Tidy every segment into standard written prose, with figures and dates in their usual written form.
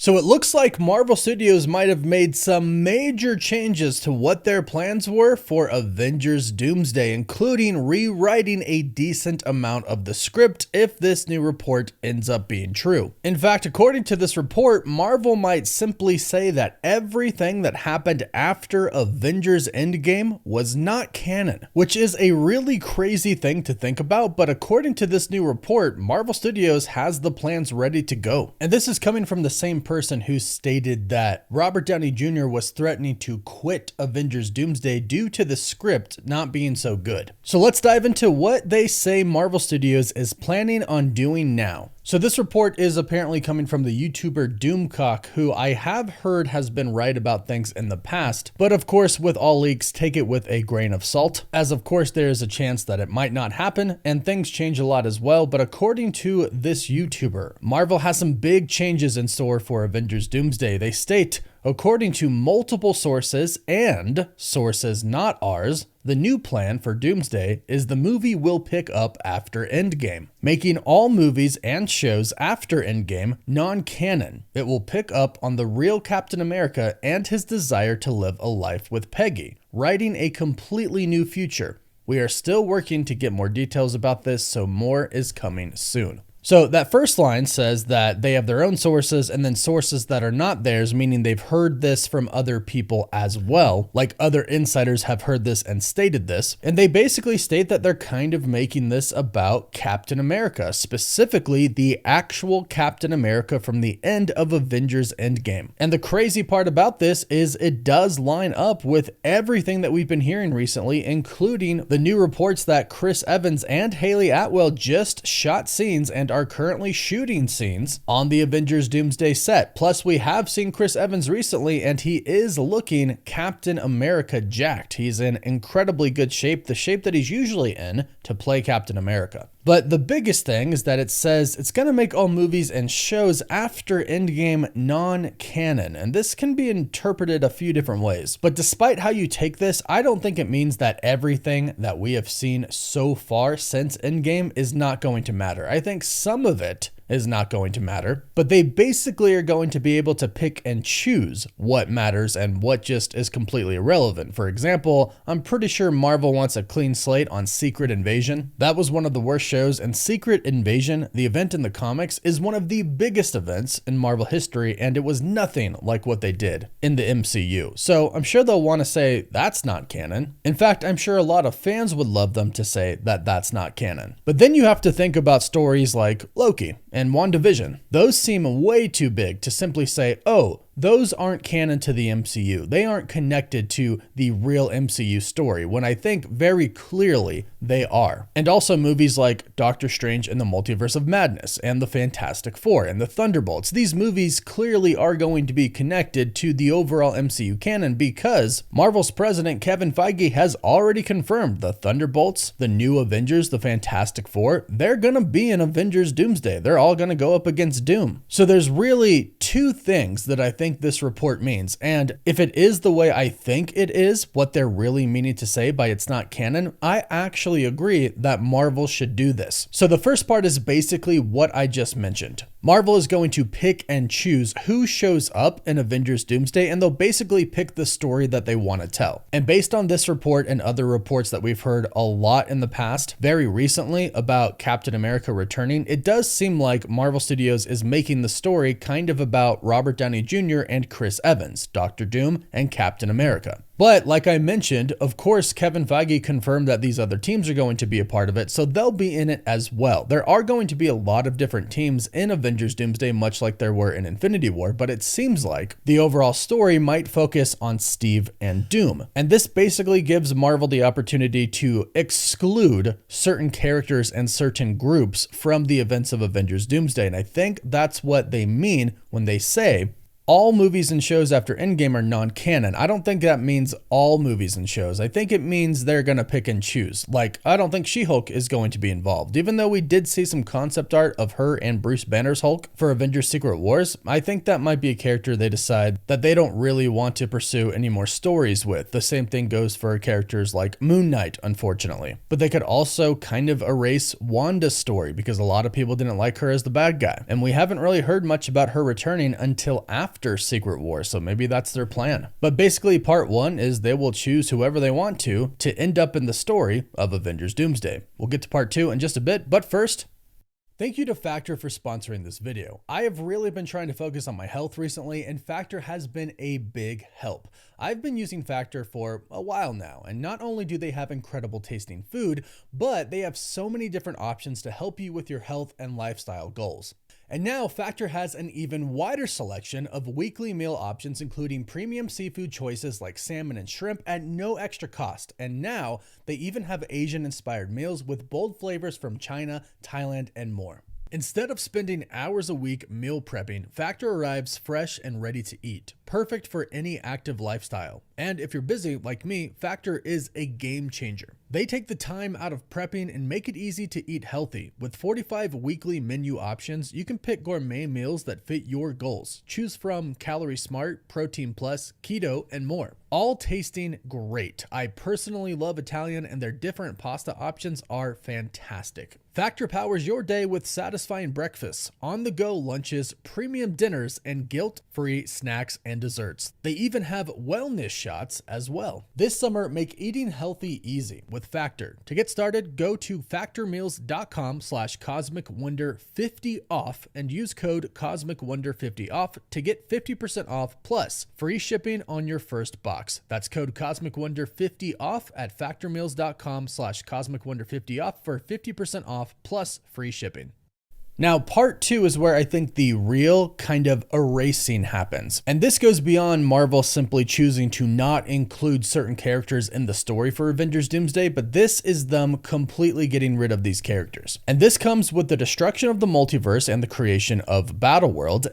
So it looks like Marvel Studios might have made some major changes to what their plans were for Avengers Doomsday, including rewriting a decent amount of the script if this new report ends up being true. In fact, according to this report, Marvel might simply say that everything that happened after Avengers Endgame was not canon, which is a really crazy thing to think about, but according to this new report, Marvel Studios has the plans ready to go. And this is coming from the same person who stated that Robert Downey Jr. was threatening to quit Avengers Doomsday due to the script not being so good. So let's dive into what they say Marvel Studios is planning on doing now. So this report is apparently coming from the YouTuber Doomcock, who I have heard has been right about things in the past, but of course with all leaks, take it with a grain of salt, as of course there is a chance that it might not happen and things change a lot as well. But according to this YouTuber, Marvel has some big changes in store for Avengers Doomsday. They state, according to multiple sources and sources not ours, the new plan for Doomsday is the movie will pick up after Endgame, making all movies and shows after Endgame non-canon. It will pick up on the real Captain America and his desire to live a life with Peggy, writing a completely new future. We are still working to get more details about this, so more is coming soon. So that first line says that they have their own sources and then sources that are not theirs, meaning they've heard this from other people as well, like other insiders have heard this and stated this. And they basically state that they're kind of making this about Captain America, specifically the actual Captain America from the end of Avengers Endgame. And the crazy part about this is it does line up with everything that we've been hearing recently, including the new reports that Chris Evans and Haley Atwell just shot scenes and are currently shooting scenes on the Avengers Doomsday set. Plus, we have seen Chris Evans recently, and he is looking Captain America jacked. He's in incredibly good shape, the shape that he's usually in to play Captain America. But the biggest thing is that it says it's going to make all movies and shows after Endgame non-canon, and this can be interpreted a few different ways. But despite how you take this, I don't think it means that everything that we have seen so far since Endgame is not going to matter. I think some of it is not going to matter, but they basically are going to be able to pick and choose what matters and what just is completely irrelevant. For example, I'm pretty sure Marvel wants a clean slate on Secret Invasion. That was one of the worst shows, and Secret Invasion, the event in the comics, is one of the biggest events in Marvel history, and it was nothing like what they did in the MCU. So I'm sure they'll want to say that's not canon. In fact, I'm sure a lot of fans would love them to say that that's not canon. But then you have to think about stories like Loki and WandaVision. Those seem way too big to simply say, oh, those aren't canon to the MCU. They aren't connected to the real MCU story, when I think very clearly they are. And also movies like Doctor Strange and the Multiverse of Madness and the Fantastic Four and the Thunderbolts. These movies clearly are going to be connected to the overall MCU canon because Marvel's president Kevin Feige has already confirmed the Thunderbolts, the new Avengers, the Fantastic Four, they're gonna be in Avengers Doomsday. They're all gonna go up against Doom. So there's really two things that I think this report means, and if it is the way I think it is, what they're really meaning to say by it's not canon, I actually agree that Marvel should do this. So the first part is basically what I just mentioned. Marvel is going to pick and choose who shows up in Avengers Doomsday, and they'll basically pick the story that they want to tell. And based on this report and other reports that we've heard a lot in the past, very recently about Captain America returning, it does seem like Marvel Studios is making the story kind of about Robert Downey Jr. and Chris Evans, Dr. Doom and Captain America. But like I mentioned, of course, Kevin Feige confirmed that these other teams are going to be a part of it, so they'll be in it as well. There are going to be a lot of different teams in Avengers Doomsday, much like there were in Infinity War, but it seems like the overall story might focus on Steve and Doom. And this basically gives Marvel the opportunity to exclude certain characters and certain groups from the events of Avengers Doomsday. And I think that's what they mean when they say all movies and shows after Endgame are non-canon. I don't think that means all movies and shows. I think it means they're gonna pick and choose. Like, I don't think She-Hulk is going to be involved. Even though we did see some concept art of her and Bruce Banner's Hulk for Avengers Secret Wars, I think that might be a character they decide that they don't really want to pursue any more stories with. The same thing goes for characters like Moon Knight, unfortunately. But they could also kind of erase Wanda's story because a lot of people didn't like her as the bad guy. And we haven't really heard much about her returning until after Secret Wars, so maybe that's their plan. But basically part 1 is they will choose whoever they want to end up in the story of Avengers Doomsday. We'll get to part 2 in just a bit, but first, thank you to Factor for sponsoring this video. I have really been trying to focus on my health recently, and Factor has been a big help. I've been using Factor for a while now, and not only do they have incredible tasting food, but they have so many different options to help you with your health and lifestyle goals. And now Factor has an even wider selection of weekly meal options, including premium seafood choices like salmon and shrimp at no extra cost. And now they even have Asian-inspired meals with bold flavors from China, Thailand, and more. Instead of spending hours a week meal prepping, Factor arrives fresh and ready to eat, perfect for any active lifestyle. And if you're busy like me, Factor is a game changer. They take the time out of prepping and make it easy to eat healthy. With 45 weekly menu options, you can pick gourmet meals that fit your goals. Choose from Calorie Smart, Protein Plus, Keto, and more. All tasting great. I personally love Italian, and their different pasta options are fantastic. Factor powers your day with satisfying breakfasts, on-the-go lunches, premium dinners, and guilt-free snacks and desserts. They even have wellness shots as well. This summer, make eating healthy easy with Factor. To get started, go to factormeals.com/CosmicWonder50 off and use code CosmicWonder50 off to get 50% off plus free shipping on your first box. That's code CosmicWonder50 off at factormeals.com/CosmicWonder50 off for 50% off plus free shipping. Now, part 2 is where I think the real kind of erasing happens. And this goes beyond Marvel simply choosing to not include certain characters in the story for Avengers Doomsday, but this is them completely getting rid of these characters. And this comes with the destruction of the multiverse and the creation of Battleworld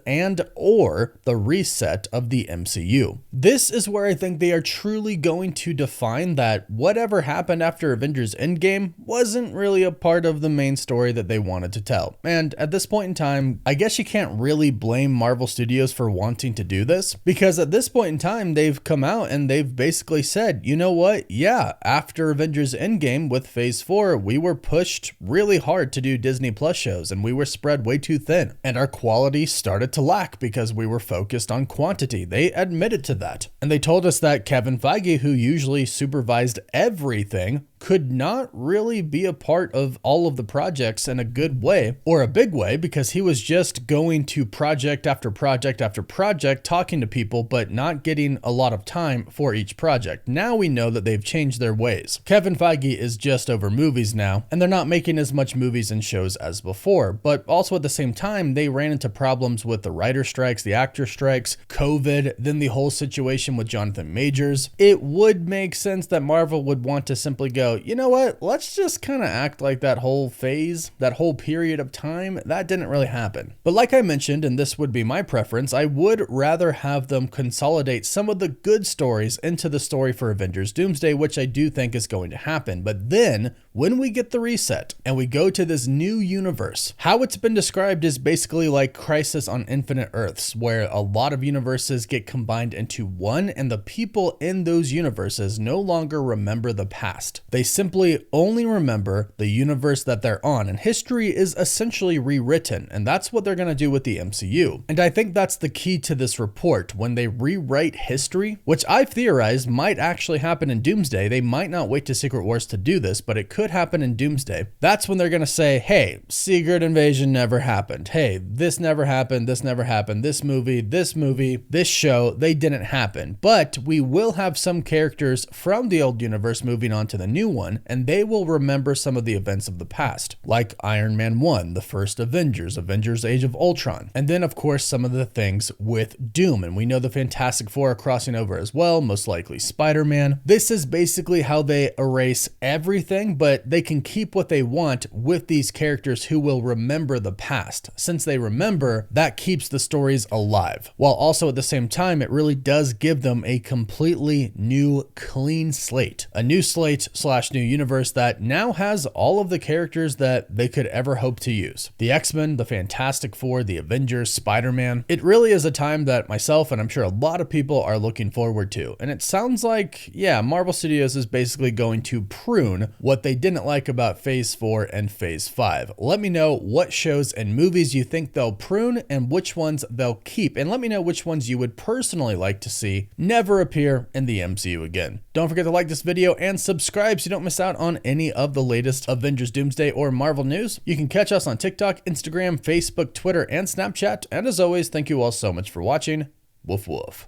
or the reset of the MCU. This is where I think they are truly going to define that whatever happened after Avengers Endgame wasn't really a part of the main story that they wanted to tell. And at this point in time, I guess you can't really blame Marvel Studios for wanting to do this, because at this point in time, they've come out and they've basically said, you know what? Yeah, after Avengers Endgame with Phase 4, we were pushed really hard to do Disney Plus shows, and we were spread way too thin, and our quality started to lack because we were focused on quantity. They admitted to that. And they told us that Kevin Feige, who usually supervised everything, could not really be a part of all of the projects in a good way or a big way, because he was just going to project after project after project, talking to people, but not getting a lot of time for each project. Now we know that they've changed their ways. Kevin Feige is just over movies now, and they're not making as much movies and shows as before, but also at the same time, they ran into problems with the writer strikes, the actor strikes, COVID, then the whole situation with Jonathan Majors. It would make sense that Marvel would want to simply go, you know what, let's just kind of act like that whole phase, that whole period of time, that didn't really happen. But like I mentioned, and this would be my preference, I would rather have them consolidate some of the good stories into the story for Avengers Doomsday, which I do think is going to happen. But then, when we get the reset and we go to this new universe, how it's been described is basically like Crisis on Infinite Earths, where a lot of universes get combined into one, and the people in those universes no longer remember the past. They simply only remember the universe that they're on, and history is essentially rewritten, and that's what they're going to do with the MCU. And I think that's the key to this report. When they rewrite history, which I've theorized might actually happen in Doomsday, they might not wait to Secret Wars to do this, but it could happen in Doomsday. That's when they're going to say, hey, Secret Invasion never happened. Hey, this never happened, this never happened, this movie, this show, they didn't happen. But we will have some characters from the old universe moving on to the new one, and they will remember some of the events of the past, like Iron Man 1, the first Avengers, Avengers Age of Ultron, and then of course some of the things with Doom, and we know the Fantastic Four are crossing over as well, most likely Spider-Man. This is basically how they erase everything, but but they can keep what they want with these characters who will remember the past. Since they remember, that keeps the stories alive, while also at the same time, it really does give them a completely new, clean slate. A new slate / new universe that now has all of the characters that they could ever hope to use. The X-Men, the Fantastic Four, the Avengers, Spider-Man. It really is a time that myself and I'm sure a lot of people are looking forward to. And it sounds like, yeah, Marvel Studios is basically going to prune what they didn't like about Phase 4 and Phase 5. Let me know what shows and movies you think they'll prune and which ones they'll keep. And let me know which ones you would personally like to see never appear in the MCU again. Don't forget to like this video and subscribe so you don't miss out on any of the latest Avengers Doomsday or Marvel news. You can catch us on TikTok, Instagram, Facebook, Twitter, and Snapchat. And as always, thank you all so much for watching. Woof woof.